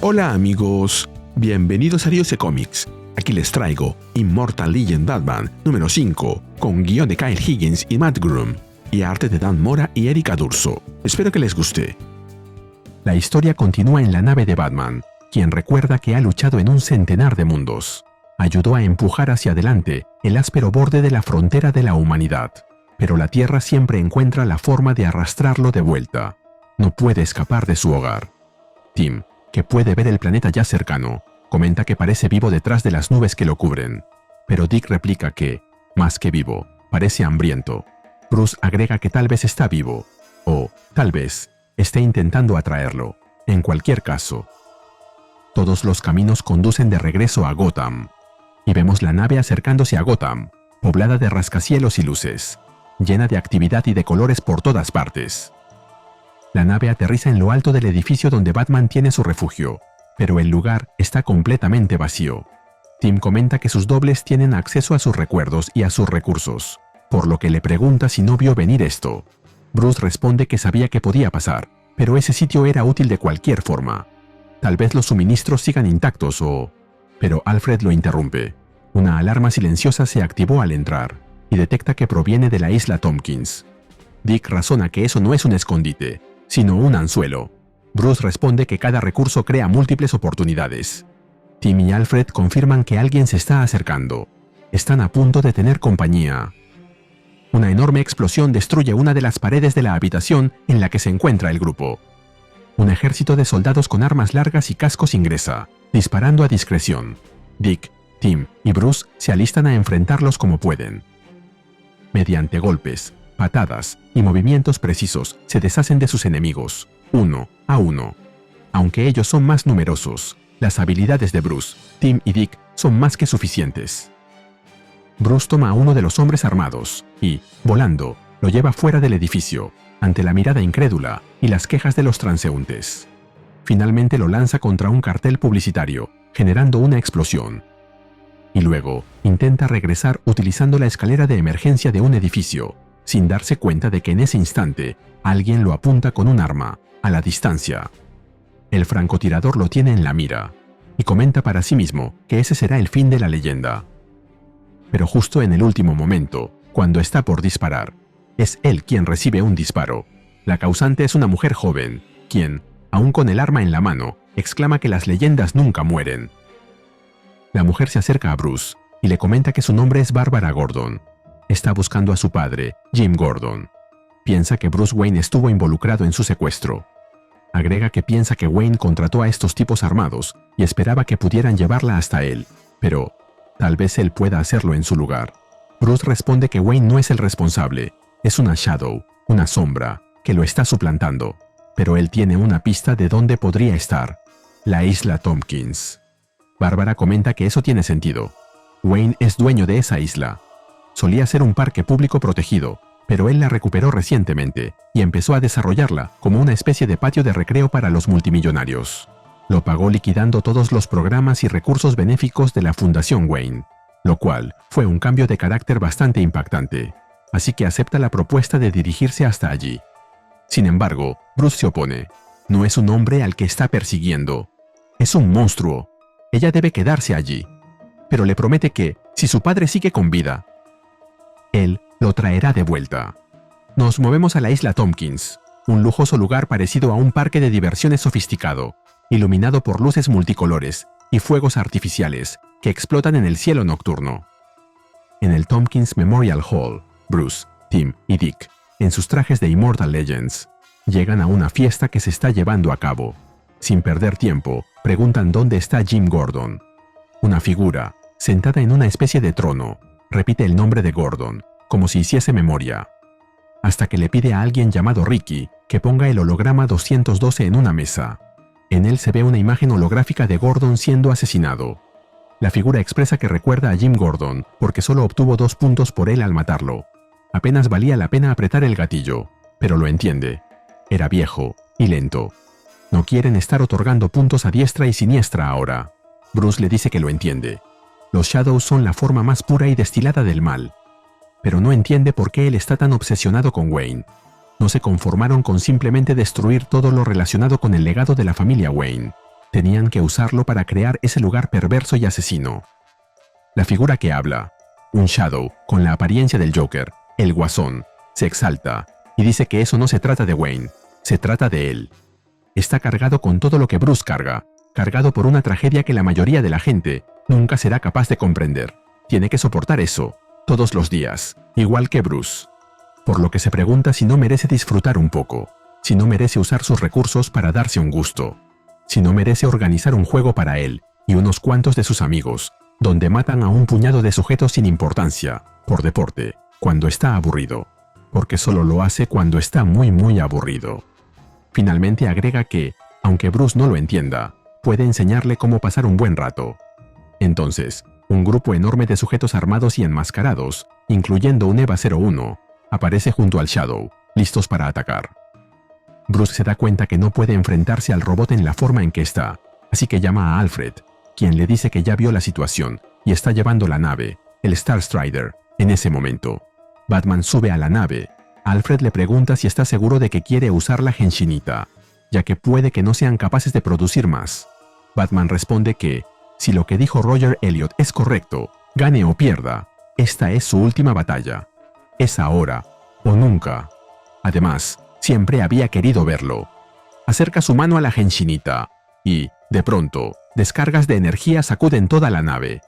Hola amigos, bienvenidos a Dios de Comics. Aquí les traigo Immortal Legend Batman número 5, con guión de Kyle Higgins y Matt Groom, y arte de Dan Mora y Erika D'Urso. Espero que les guste. La historia continúa en la nave de Batman, quien recuerda que ha luchado en un centenar de mundos. Ayudó a empujar hacia adelante el áspero borde de la frontera de la humanidad, pero la Tierra siempre encuentra la forma de arrastrarlo de vuelta. No puede escapar de su hogar. Tim, que puede ver el planeta ya cercano, comenta que parece vivo detrás de las nubes que lo cubren, pero Dick replica que, más que vivo, parece hambriento. Bruce agrega que tal vez está vivo, o, tal vez, esté intentando atraerlo. En cualquier caso, todos los caminos conducen de regreso a Gotham, y vemos la nave acercándose a Gotham, poblada de rascacielos y luces, llena de actividad y de colores por todas partes. La nave aterriza en lo alto del edificio donde Batman tiene su refugio, pero el lugar está completamente vacío. Tim comenta que sus dobles tienen acceso a sus recuerdos y a sus recursos, por lo que le pregunta si no vio venir esto. Bruce responde que sabía que podía pasar, pero ese sitio era útil de cualquier forma. Tal vez los suministros sigan intactos o... Pero Alfred lo interrumpe. Una alarma silenciosa se activó al entrar, y detecta que proviene de la isla Tompkins. Dick razona que eso no es un escondite, sino un anzuelo. Bruce responde que cada recurso crea múltiples oportunidades. Tim y Alfred confirman que alguien se está acercando. Están a punto de tener compañía. Una enorme explosión destruye una de las paredes de la habitación en la que se encuentra el grupo. Un ejército de soldados con armas largas y cascos ingresa, disparando a discreción. Dick, Tim y Bruce se alistan a enfrentarlos como pueden. Mediante golpes, patadas y movimientos precisos se deshacen de sus enemigos, uno a uno. Aunque ellos son más numerosos, las habilidades de Bruce, Tim y Dick son más que suficientes. Bruce toma a uno de los hombres armados y, volando, lo lleva fuera del edificio, ante la mirada incrédula y las quejas de los transeúntes. Finalmente lo lanza contra un cartel publicitario, generando una explosión. Y luego, intenta regresar utilizando la escalera de emergencia de un edificio, sin darse cuenta de que en ese instante alguien lo apunta con un arma, a la distancia. El francotirador lo tiene en la mira, y comenta para sí mismo que ese será el fin de la leyenda. Pero justo en el último momento, cuando está por disparar, es él quien recibe un disparo. La causante es una mujer joven, quien, aún con el arma en la mano, exclama que las leyendas nunca mueren. La mujer se acerca a Bruce y le comenta que su nombre es Bárbara Gordon. Está buscando a su padre, Jim Gordon. Piensa que Bruce Wayne estuvo involucrado en su secuestro. Agrega que piensa que Wayne contrató a estos tipos armados y esperaba que pudieran llevarla hasta él, pero tal vez él pueda hacerlo en su lugar. Bruce responde que Wayne no es el responsable, es una Shadow, una sombra, que lo está suplantando, pero él tiene una pista de dónde podría estar: la isla Tompkins. Bárbara comenta que eso tiene sentido. Wayne es dueño de esa isla. Solía ser un parque público protegido, pero él la recuperó recientemente y empezó a desarrollarla como una especie de patio de recreo para los multimillonarios. Lo pagó liquidando todos los programas y recursos benéficos de la Fundación Wayne, lo cual fue un cambio de carácter bastante impactante, así que acepta la propuesta de dirigirse hasta allí. Sin embargo, Bruce se opone. No es un hombre al que está persiguiendo. Es un monstruo. Ella debe quedarse allí. Pero le promete que, si su padre sigue con vida, él lo traerá de vuelta. Nos movemos a la isla Tompkins, un lujoso lugar parecido a un parque de diversiones sofisticado, iluminado por luces multicolores y fuegos artificiales que explotan en el cielo nocturno. En el Tompkins Memorial Hall, Bruce, Tim y Dick, en sus trajes de Immortal Legends, llegan a una fiesta que se está llevando a cabo. Sin perder tiempo, preguntan dónde está Jim Gordon. Una figura, sentada en una especie de trono, repite el nombre de Gordon, como si hiciese memoria, hasta que le pide a alguien llamado Ricky que ponga el holograma 212 en una mesa. En él se ve una imagen holográfica de Gordon siendo asesinado. La figura expresa que recuerda a Jim Gordon porque solo obtuvo 2 puntos por él al matarlo. Apenas valía la pena apretar el gatillo, pero lo entiende. Era viejo y lento. No quieren estar otorgando puntos a diestra y siniestra ahora. Bruce le dice que lo entiende. Los Shadows son la forma más pura y destilada del mal. Pero no entiende por qué él está tan obsesionado con Wayne. No se conformaron con simplemente destruir todo lo relacionado con el legado de la familia Wayne. Tenían que usarlo para crear ese lugar perverso y asesino. La figura que habla, un Shadow con la apariencia del Joker, el Guasón, se exalta y dice que eso no se trata de Wayne, se trata de él. Está cargado con todo lo que Bruce carga, cargado por una tragedia que la mayoría de la gente nunca será capaz de comprender. Tiene que soportar eso, todos los días, igual que Bruce. Por lo que se pregunta si no merece disfrutar un poco, si no merece usar sus recursos para darse un gusto, si no merece organizar un juego para él y unos cuantos de sus amigos, donde matan a un puñado de sujetos sin importancia, por deporte, cuando está aburrido, porque solo lo hace cuando está muy aburrido. Finalmente agrega que, aunque Bruce no lo entienda, puede enseñarle cómo pasar un buen rato. Entonces, un grupo enorme de sujetos armados y enmascarados, incluyendo un EVA-01, aparece junto al Shadow, listos para atacar. Bruce se da cuenta que no puede enfrentarse al robot en la forma en que está, así que llama a Alfred, quien le dice que ya vio la situación y está llevando la nave, el Star Strider, en ese momento. Batman sube a la nave. Alfred le pregunta si está seguro de que quiere usar la Genshinita, ya que puede que no sean capaces de producir más. Batman responde que, si lo que dijo Roger Elliot es correcto, gane o pierda, esta es su última batalla. Es ahora o nunca. Además, siempre había querido verlo. Acerca su mano a la Genshinita y, de pronto, descargas de energía sacuden toda la nave.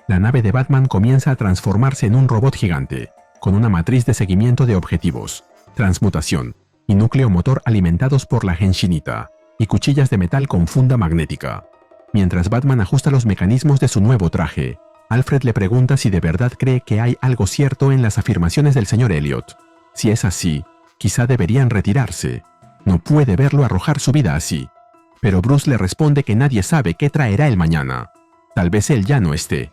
La nave de Batman comienza a transformarse en un robot gigante, con una matriz de seguimiento de objetivos, transmutación y núcleo motor alimentados por la Genshinita, y cuchillas de metal con funda magnética. Mientras Batman ajusta los mecanismos de su nuevo traje, Alfred le pregunta si de verdad cree que hay algo cierto en las afirmaciones del señor Elliot. Si es así, quizá deberían retirarse. No puede verlo arrojar su vida así. Pero Bruce le responde que nadie sabe qué traerá el mañana. Tal vez él ya no esté.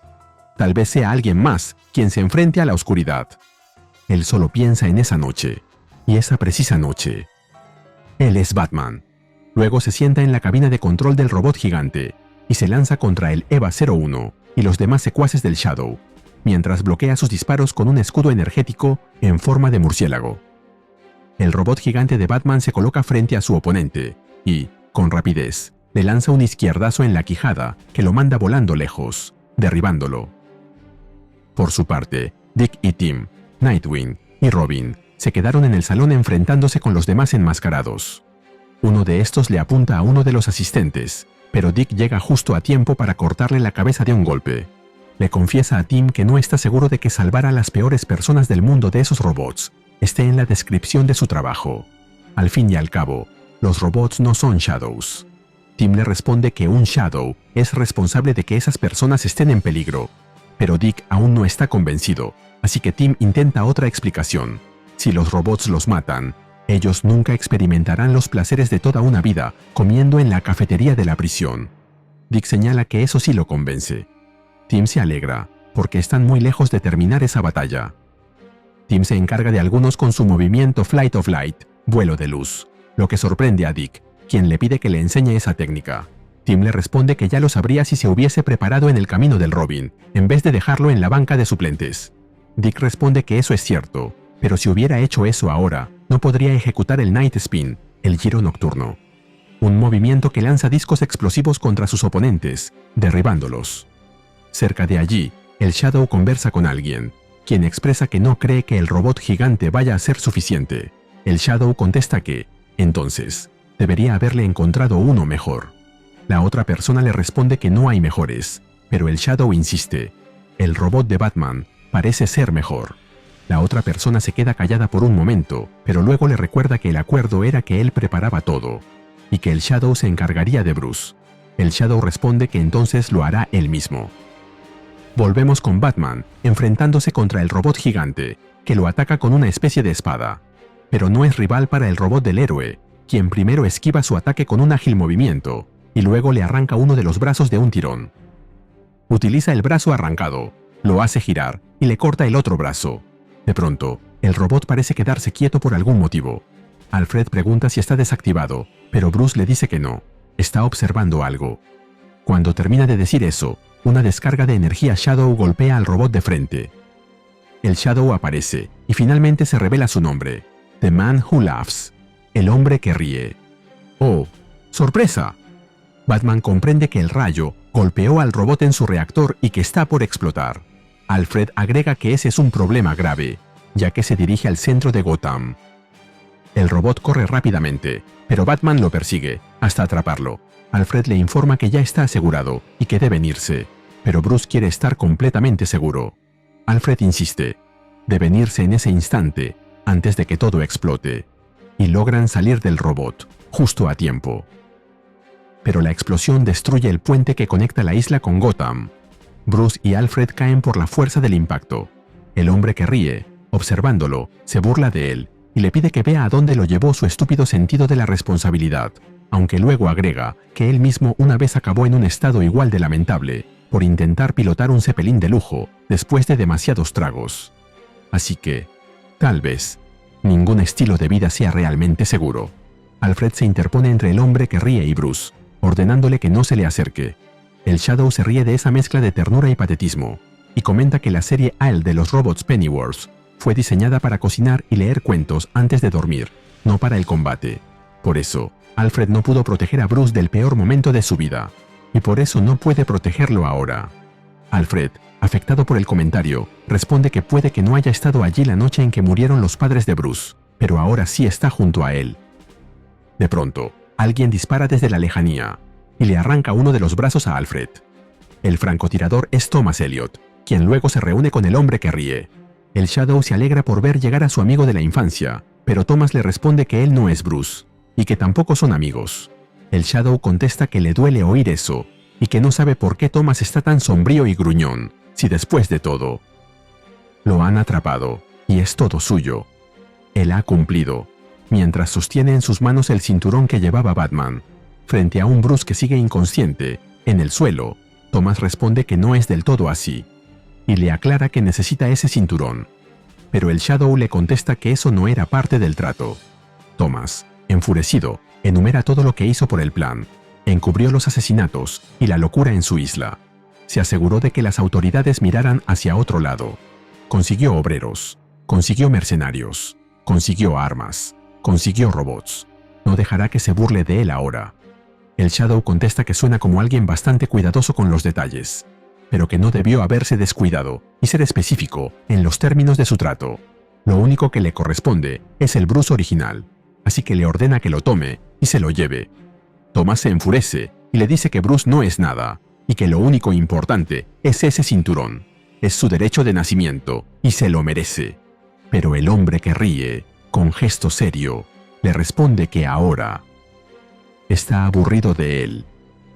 Tal vez sea alguien más quien se enfrente a la oscuridad. Él solo piensa en esa noche, y esa precisa noche. Él es Batman. Luego se sienta en la cabina de control del robot gigante y se lanza contra el EVA-01 y los demás secuaces del Shadow, mientras bloquea sus disparos con un escudo energético en forma de murciélago. El robot gigante de Batman se coloca frente a su oponente y, con rapidez, le lanza un izquierdazo en la quijada que lo manda volando lejos, derribándolo. Por su parte, Dick y Tim, Nightwing y Robin se quedaron en el salón enfrentándose con los demás enmascarados. Uno de estos le apunta a uno de los asistentes, pero Dick llega justo a tiempo para cortarle la cabeza de un golpe. Le confiesa a Tim que no está seguro de que salvar a las peores personas del mundo de esos robots esté en la descripción de su trabajo. Al fin y al cabo, los robots no son Shadows. Tim le responde que un Shadow es responsable de que esas personas estén en peligro, pero Dick aún no está convencido, así que Tim intenta otra explicación. Si los robots los matan, ellos nunca experimentarán los placeres de toda una vida comiendo en la cafetería de la prisión. Dick señala que eso sí lo convence. Tim se alegra, porque están muy lejos de terminar esa batalla. Tim se encarga de algunos con su movimiento Flight of Light, vuelo de luz, lo que sorprende a Dick, quien le pide que le enseñe esa técnica. Tim le responde que ya lo sabría si se hubiese preparado en el camino del Robin, en vez de dejarlo en la banca de suplentes. Dick responde que eso es cierto, pero si hubiera hecho eso ahora, no podría ejecutar el Night Spin, el giro nocturno. Un movimiento que lanza discos explosivos contra sus oponentes, derribándolos. Cerca de allí, el Shadow conversa con alguien, quien expresa que no cree que el robot gigante vaya a ser suficiente. El Shadow contesta que, entonces, debería haberle encontrado uno mejor. La otra persona le responde que no hay mejores, pero el Shadow insiste. El robot de Batman parece ser mejor. La otra persona se queda callada por un momento, pero luego le recuerda que el acuerdo era que él preparaba todo, y que el Shadow se encargaría de Bruce. El Shadow responde que entonces lo hará él mismo. Volvemos con Batman, enfrentándose contra el robot gigante, que lo ataca con una especie de espada. Pero no es rival para el robot del héroe, quien primero esquiva su ataque con un ágil movimiento, y luego le arranca uno de los brazos de un tirón. Utiliza el brazo arrancado, lo hace girar y le corta el otro brazo. De pronto, el robot parece quedarse quieto por algún motivo. Alfred pregunta si está desactivado, pero Bruce le dice que no, está observando algo. Cuando termina de decir eso, una descarga de energía Shadow golpea al robot de frente. El Shadow aparece y finalmente se revela su nombre, The Man Who Laughs, el hombre que ríe. ¡Oh, sorpresa! Batman comprende que el rayo golpeó al robot en su reactor y que está por explotar. Alfred agrega que ese es un problema grave, ya que se dirige al centro de Gotham. El robot corre rápidamente, pero Batman lo persigue, hasta atraparlo. Alfred le informa que ya está asegurado y que deben irse, pero Bruce quiere estar completamente seguro. Alfred insiste. Deben irse en ese instante, antes de que todo explote, y logran salir del robot, justo a tiempo. Pero la explosión destruye el puente que conecta la isla con Gotham. Bruce y Alfred caen por la fuerza del impacto. El hombre que ríe, observándolo, se burla de él y le pide que vea a dónde lo llevó su estúpido sentido de la responsabilidad, aunque luego agrega que él mismo una vez acabó en un estado igual de lamentable por intentar pilotar un Zeppelin de lujo después de demasiados tragos. Así que, tal vez, ningún estilo de vida sea realmente seguro. Alfred se interpone entre el hombre que ríe y Bruce, ordenándole que no se le acerque. El Shadow se ríe de esa mezcla de ternura y patetismo, y comenta que la serie AL de los robots Pennyworth fue diseñada para cocinar y leer cuentos antes de dormir, no para el combate. Por eso, Alfred no pudo proteger a Bruce del peor momento de su vida, y por eso no puede protegerlo ahora. Alfred, afectado por el comentario, responde que puede que no haya estado allí la noche en que murieron los padres de Bruce, pero ahora sí está junto a él. De pronto, alguien dispara desde la lejanía y le arranca uno de los brazos a Alfred. El francotirador es Thomas Elliot, quien luego se reúne con el hombre que ríe. El Shadow se alegra por ver llegar a su amigo de la infancia, pero Thomas le responde que él no es Bruce, y que tampoco son amigos. El Shadow contesta que le duele oír eso, y que no sabe por qué Thomas está tan sombrío y gruñón, si después de todo lo han atrapado, y es todo suyo. Él ha cumplido, mientras sostiene en sus manos el cinturón que llevaba Batman. Frente a un Bruce que sigue inconsciente, en el suelo, Thomas responde que no es del todo así, y le aclara que necesita ese cinturón. Pero el Shadow le contesta que eso no era parte del trato. Thomas, enfurecido, enumera todo lo que hizo por el plan. Encubrió los asesinatos y la locura en su isla. Se aseguró de que las autoridades miraran hacia otro lado. Consiguió obreros, consiguió mercenarios, consiguió armas, consiguió robots. No dejará que se burle de él ahora. El Shadow contesta que suena como alguien bastante cuidadoso con los detalles, pero que no debió haberse descuidado y ser específico en los términos de su trato. Lo único que le corresponde es el Bruce original, así que le ordena que lo tome y se lo lleve. Thomas se enfurece y le dice que Bruce no es nada, y que lo único importante es ese cinturón. Es su derecho de nacimiento y se lo merece. Pero el hombre que ríe, con gesto serio, le responde que ahora está aburrido de él,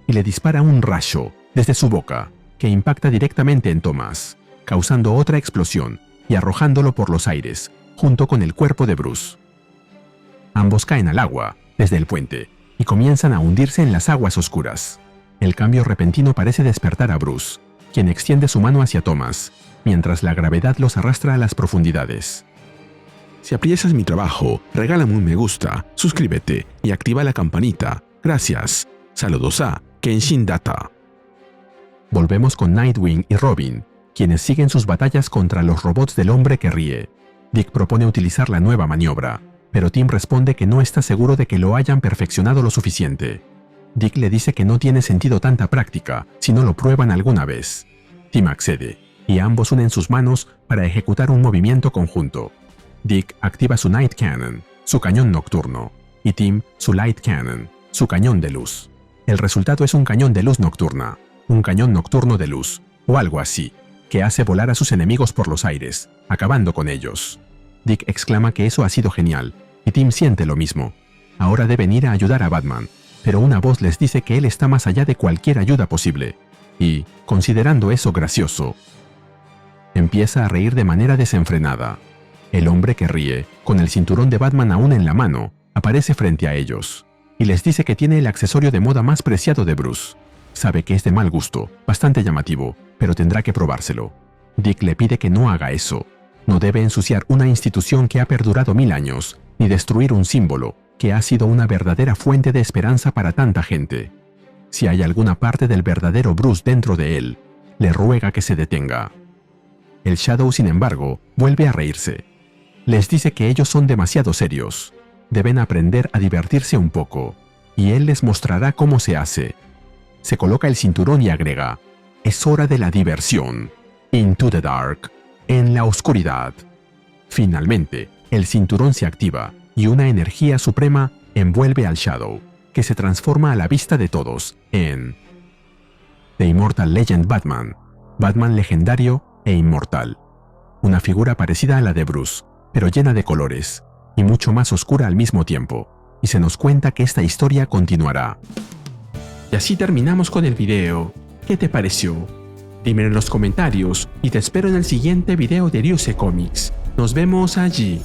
y le dispara un rayo desde su boca que impacta directamente en Thomas, causando otra explosión y arrojándolo por los aires, junto con el cuerpo de Bruce. Ambos caen al agua, desde el puente, y comienzan a hundirse en las aguas oscuras. El cambio repentino parece despertar a Bruce, quien extiende su mano hacia Thomas, mientras la gravedad los arrastra a las profundidades. Si aprecias mi trabajo, regálame un me gusta, suscríbete y activa la campanita. Gracias. Saludos a Kenshin Data. Volvemos con Nightwing y Robin, quienes siguen sus batallas contra los robots del hombre que ríe. Dick propone utilizar la nueva maniobra, pero Tim responde que no está seguro de que lo hayan perfeccionado lo suficiente. Dick le dice que no tiene sentido tanta práctica si no lo prueban alguna vez. Tim accede, y ambos unen sus manos para ejecutar un movimiento conjunto. Dick activa su Night Cannon, su cañón nocturno, y Tim su Light Cannon, su cañón de luz. El resultado es un cañón de luz nocturna, un cañón nocturno de luz, o algo así, que hace volar a sus enemigos por los aires, acabando con ellos. Dick exclama que eso ha sido genial, y Tim siente lo mismo. Ahora deben ir a ayudar a Batman, pero una voz les dice que él está más allá de cualquier ayuda posible, y, considerando eso gracioso, empieza a reír de manera desenfrenada. El hombre que ríe, con el cinturón de Batman aún en la mano, aparece frente a ellos, y les dice que tiene el accesorio de moda más preciado de Bruce. Sabe que es de mal gusto, bastante llamativo, pero tendrá que probárselo. Dick le pide que no haga eso. No debe ensuciar una institución que ha perdurado 1000 años, ni destruir un símbolo que ha sido una verdadera fuente de esperanza para tanta gente. Si hay alguna parte del verdadero Bruce dentro de él, le ruega que se detenga. El Shadow, sin embargo, vuelve a reírse. Les dice que ellos son demasiado serios. Deben aprender a divertirse un poco, y él les mostrará cómo se hace. se coloca el cinturón y agrega: es hora de la diversión. Into the dark. En la oscuridad. Finalmente, el cinturón se activa y una energía suprema envuelve al Shadow, que se transforma a la vista de todos en The Immortal Legend Batman, Batman legendario e inmortal. Una figura parecida a la de Bruce, pero llena de colores, y mucho más oscura al mismo tiempo, y se nos cuenta que esta historia continuará. Y así terminamos con el video. ¿Qué te pareció? Dímelo en los comentarios y te espero en el siguiente video de Ryuse Comics. Nos vemos allí.